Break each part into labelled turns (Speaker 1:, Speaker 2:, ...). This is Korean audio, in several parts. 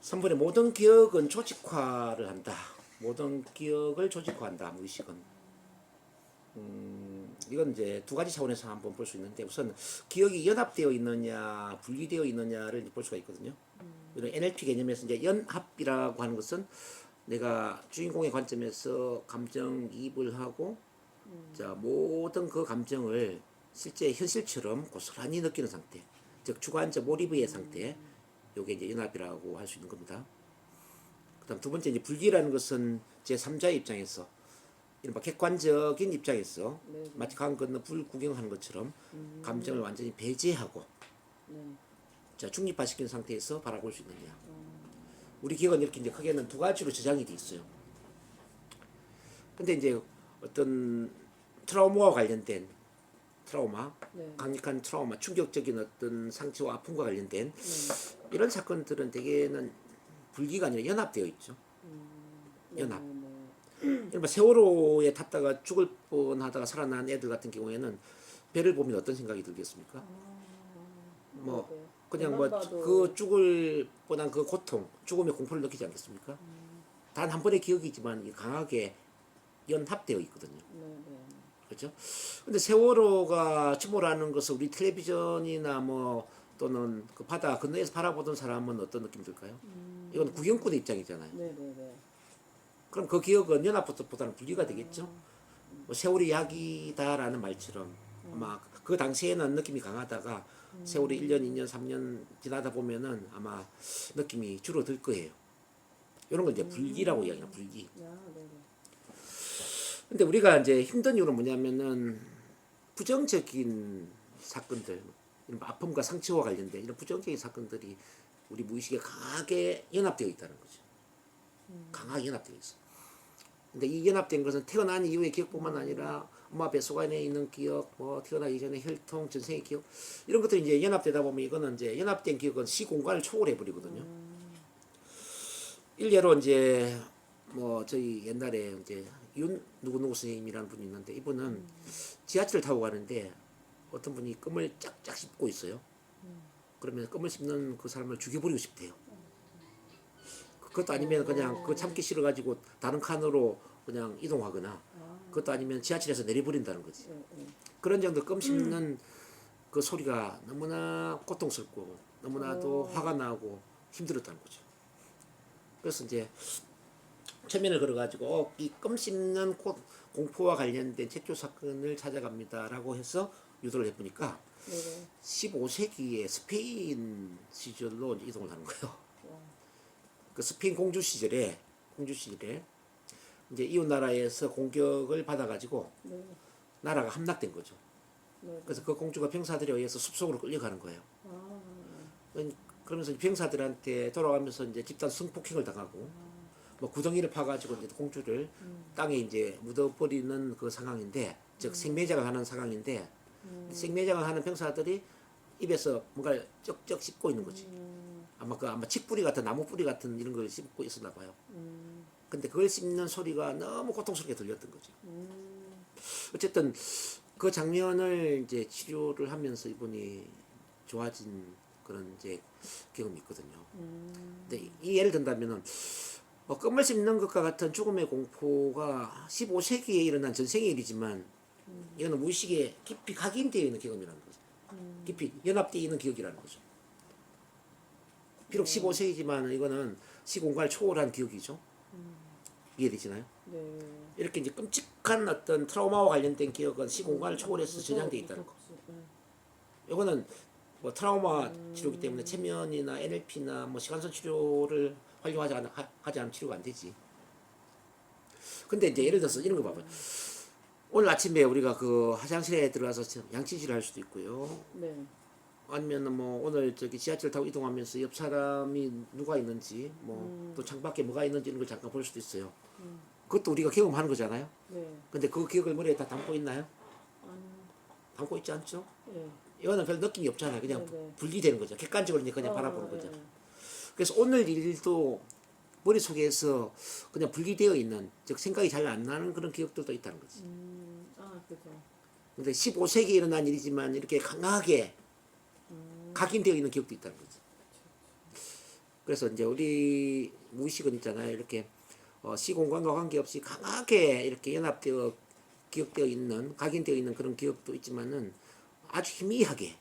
Speaker 1: 3번에 모든 기억은 조직화를 한다. 모든 기억을 조직화한다. 무의식은. 이건 이제 두 가지 차원에서 한번 볼 수 있는데, 우선 기억이 연합되어 있느냐 분리되어 있느냐를 볼 수가 있거든요. 이런 NLP 개념에서 이제 연합이라고 하는 것은 내가 주인공의 관점에서 감정이입을 하고 자 모든 그 감정을 실제 현실처럼 고스란히 느끼는 상태, 즉 주관적 몰입의 상태, 요게 이제 연합이라고 할 수 있는 겁니다. 그다음 두 번째 이제 분리라는 것은 제 3자의 입장에서 이른바 객관적인 입장에서
Speaker 2: 네.
Speaker 1: 마치 강 건너 불 구경하는 것처럼 감정을 완전히 배제하고
Speaker 2: 네.
Speaker 1: 자 중립화시킨 상태에서 바라볼 수 있느냐. 우리 기억은 이렇게 이제 크게는 두 가지로 저장이 돼 있어요. 근데 이제 어떤 트라우마와 관련된 트라우마,
Speaker 2: 네.
Speaker 1: 강력한 트라우마, 충격적인 어떤 상처와 아픔과 관련된
Speaker 2: 네.
Speaker 1: 이런 사건들은 대개는 분리가 아니라 연합되어 있죠. 연합.
Speaker 2: 네.
Speaker 1: 이른바 세월호에 탔다가 죽을 뻔하다가 살아난 애들 같은 경우에는 배를 보면 어떤 생각이 들겠습니까? 뭐
Speaker 2: 네.
Speaker 1: 그냥
Speaker 2: 그만
Speaker 1: 뭐
Speaker 2: 봐도-
Speaker 1: 그 죽을 뻔한 그 고통, 죽음의 공포를 느끼지 않겠습니까? 단 한 번의 기억이지만 강하게 연합되어 있거든요.
Speaker 2: 네. 네.
Speaker 1: 그렇죠? 근데 세월호가 침몰하는 것을 우리 텔레비전이나 뭐 또는 그 바다 건너에서 바라보던 사람은 어떤 느낌 들까요? 이건 구경꾼의 입장이잖아요.
Speaker 2: 네. 네. 네.
Speaker 1: 그럼 그 기억은 연합보다는 분리가 되겠죠. 뭐 세월이 약이다라는 말처럼 아마 그 당시에는 느낌이 강하다가 세월이 1년, 2년, 3년 지나다 보면은 아마 느낌이 줄어들 거예요. 이런 걸 이제 불기라고 이야기해요. 불기.
Speaker 2: 아, 네. 네.
Speaker 1: 근데 우리가 이제 힘든 이유는 뭐냐면은 부정적인 사건들, 이런 아픔과 상처와 관련된 이런 부정적인 사건들이 우리 무의식에 강하게 연합되어 있다는 거죠. 강하게 연합되어 있어. 근데 이 연합된 것은 태어난 이후의 기억뿐만 아니라 엄마 뱃속 안에 있는 기억, 뭐 태어나기 전에 혈통, 전생의 기억 이런 것들이 이제 연합되다 보면 이거는 이제 연합된 기억은 시공간을 초월해 버리거든요. 일례로 이제 뭐 저희 옛날에 이제 윤 누구 선생님이라는 분이 있는데 이분은 지하철을 타고 가는데 어떤 분이 껌을 짝짝 씹고 있어요. 그러면 껌을 씹는 그 사람을 죽여버리고 싶대요. 그것도 아니면 그냥 그 참기 싫어가지고 다른 칸으로 그냥 이동하거나 그것도 아니면 지하철에서 내려버린다는 거지.
Speaker 2: 네. 네.
Speaker 1: 그런 정도 껌 씹는 그 소리가 너무나 고통스럽고 너무나도 화가 나고 힘들었다는 거죠. 그래서 이제 처면을 걸어가지고 이 껌 씹는 공포와 관련된 최초 사건을 찾아갑니다라고 해서 유도를 해보니까
Speaker 2: 네.
Speaker 1: 15세기의 스페인 시절로 이동을 하는 거예요. 그 스페인 공주 시절에 이제 이웃 나라에서 공격을 받아가지고
Speaker 2: 네.
Speaker 1: 나라가 함락된 거죠.
Speaker 2: 네.
Speaker 1: 그래서 그 공주가 병사들에 의해서 숲속으로 끌려가는 거예요.
Speaker 2: 아,
Speaker 1: 그러면서 병사들한테 돌아가면서 이제 집단 성폭행을 당하고 뭐 구덩이를 파가지고 이제 공주를 땅에 이제 묻어버리는 그 상황인데, 즉 생매장을 하는 상황인데 생매장을 하는 병사들이 입에서 뭔가 쩍쩍 씹고 있는 거지. 아마 칡뿌리 같은 나무 뿌리 같은 이런 걸 씹고 있었나 봐요. 근데 그걸 씹는 소리가 너무 고통스럽게 들렸던 거죠. 어쨌든 그 장면을 이제 치료를 하면서 이분이 좋아진 그런 이제 경험이 있거든요. 근데 이 예를 든다면은 껌을 씹는 것과 같은 죽음의 공포가 15세기에 일어난 전생의 일이지만 이거는 무의식에 깊이 각인되어 있는 경험이라는 거죠. 깊이 연합되어 있는 기억이라는 거죠. 비록 15세기지만 이거는 시공간을 초월한 기억이죠. 이해되시나요?
Speaker 2: 네.
Speaker 1: 이렇게 이제 끔찍한 어떤 트라우마와 관련된 기억은 시공간을 초월해서 저장되어 있다는 거. 이거는 뭐 트라우마 치료기 때문에 체면이나 NLP나 뭐 시간선 치료를 활용하지 않으면 치료가 안 되지. 근데 이제 예를 들어서 이런 거 봐봐요. 오늘 아침에 우리가 그 화장실에 들어가서 양치질을 할 수도 있고요.
Speaker 2: 네.
Speaker 1: 아니면 뭐 오늘 저기 지하철 타고 이동하면서 옆 사람이 누가 있는지 뭐 또 창밖에 뭐가 있는지 이런 걸 잠깐 볼 수도 있어요. 그것도 우리가 경험하는 거잖아요.
Speaker 2: 네.
Speaker 1: 근데 그 기억을 머리에 다 담고 있나요?
Speaker 2: 아니.
Speaker 1: 담고 있지 않죠?
Speaker 2: 네.
Speaker 1: 이거는 별 느낌이 없잖아요. 그냥
Speaker 2: 네네.
Speaker 1: 분리되는 거죠. 객관적으로 그냥 바라보는 거죠.
Speaker 2: 네.
Speaker 1: 그래서 오늘 일도 머릿속에서 그냥 분리되어 있는, 즉 생각이 잘 안 나는 그런 기억들도 있다는 거지.
Speaker 2: 아, 그죠.
Speaker 1: 근데 15세기에 일어난 일이지만 이렇게 강하게 각인되어 있는 기억도 있다는 거지. 그래서 이제 우리 무의식은 있잖아요. 이렇게 시공간과 관계없이 강하게 이렇게 연합되어 기억되어 있는, 각인되어 있는 그런 기억도 있지만은 아주 희미하게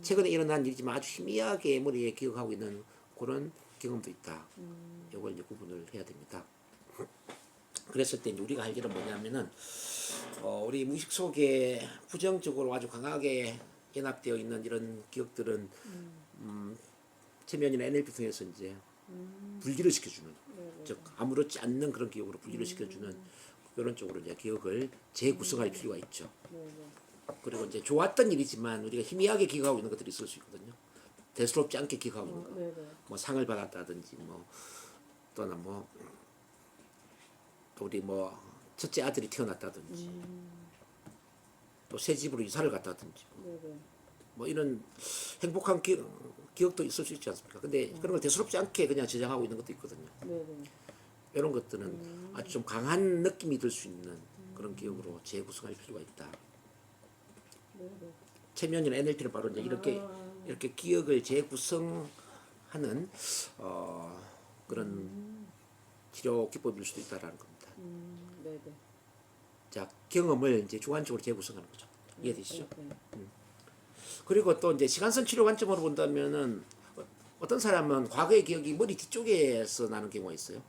Speaker 1: 최근에 일어난 일이지만 아주 희미하게 머리에 기억하고 있는 그런 경험도 있다. 이걸 이제 구분을 해야 됩니다. 그랬을 때 이제 우리가 할 일은 뭐냐면은 우리 무의식 속에 부정적으로 아주 강하게 연합되어 있는 이런 기억들은 체면이나 NLP 통해서 이제 분리를 시켜주는,
Speaker 2: 네네.
Speaker 1: 즉 아무렇지 않는 그런 기억으로 분리를 시켜주는 그런 쪽으로 이제 기억을 재구성할 필요가 있죠.
Speaker 2: 네네.
Speaker 1: 그리고 이제 좋았던 일이지만 우리가 희미하게 기억하고 있는 것들이 있을 수 있거든요. 대수롭지 않게 기억하고 있는 거,
Speaker 2: 네네.
Speaker 1: 뭐 상을 받았다든지 뭐 또는 뭐 또 우리 뭐 첫째 아들이 태어났다든지 또 새 집으로 이사를 갔다든지
Speaker 2: 네네.
Speaker 1: 뭐 이런 행복한 기억도 있을 수 있지 않습니까? 근데 그런 걸 대수롭지 않게 그냥 저장하고 있는 것도 있거든요.
Speaker 2: 네네.
Speaker 1: 이런 것들은 아주 좀 강한 느낌이 들 수 있는 그런 기억으로 재구성할 필요가 있다.
Speaker 2: 네네.
Speaker 1: 체면이나 NLT는 바로 이제 이렇게 기억을 재구성하는 그런 치료 기법일 수도 있다라는 겁니다.
Speaker 2: 네네.
Speaker 1: 자, 경험을 이제 주관적으로 재구성하는 거죠. 이해되시죠?
Speaker 2: 네.
Speaker 1: 그리고 또 이제 시간선 치료 관점으로 본다면은 어떤 사람은 과거의 기억이 머리 뒤쪽에서 나는 경우가 있어요.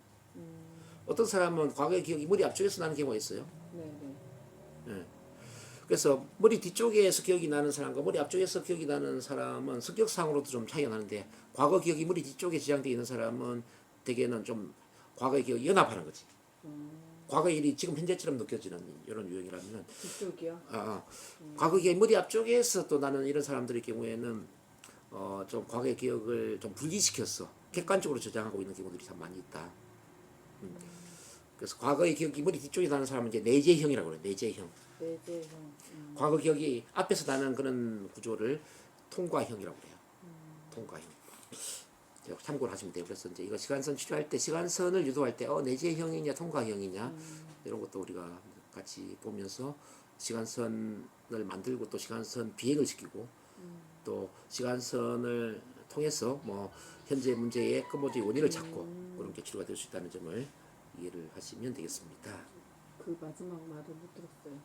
Speaker 1: 어떤 사람은 과거의 기억이 머리 앞쪽에서 나는 경우가 있어요.
Speaker 2: 네네.
Speaker 1: 예. 그래서 머리 뒤쪽에서 기억이 나는 사람과 머리 앞쪽에서 기억이 나는 사람은 성격상으로도 좀 차이가 나는데, 과거 기억이 머리 뒤쪽에 지장되어 있는 사람은 대개는 좀 과거의 기억이 연합하는 거지. 과거 일이 지금 현재처럼 느껴지는 이런 유형이라면은
Speaker 2: 뒤쪽이요?
Speaker 1: 과거 기억이 머리 앞쪽에서 또 나는 이런 사람들의 경우에는 좀 과거의 기억을 좀 분리시켜서 객관적으로 저장하고 있는 경우들이 참 많이 있다. 그래서 과거의 기억이 머리 뒤쪽에 나는 사람은 이제 내재형이라고 그래요. 내재형.
Speaker 2: 내재형.
Speaker 1: 과거 기억이 앞에서 나는 그런 구조를 통과형이라고 그래요. 통과형. 참고를 하시면 돼요. 그래서 이제 이거 시간선 치료할 때 시간선을 유도할 때 내재형이냐 통과형이냐 이런 것도 우리가 같이 보면서 시간선을 만들고 또 시간선 비행을 시키고 또 시간선을 통해서 뭐 현재 문제의 근본적인 원인을 찾고 그런 게 치료가 될 수 있다는 점을 이해를 하시면 되겠습니다.
Speaker 2: 그 마지막 말을 못 들었어요.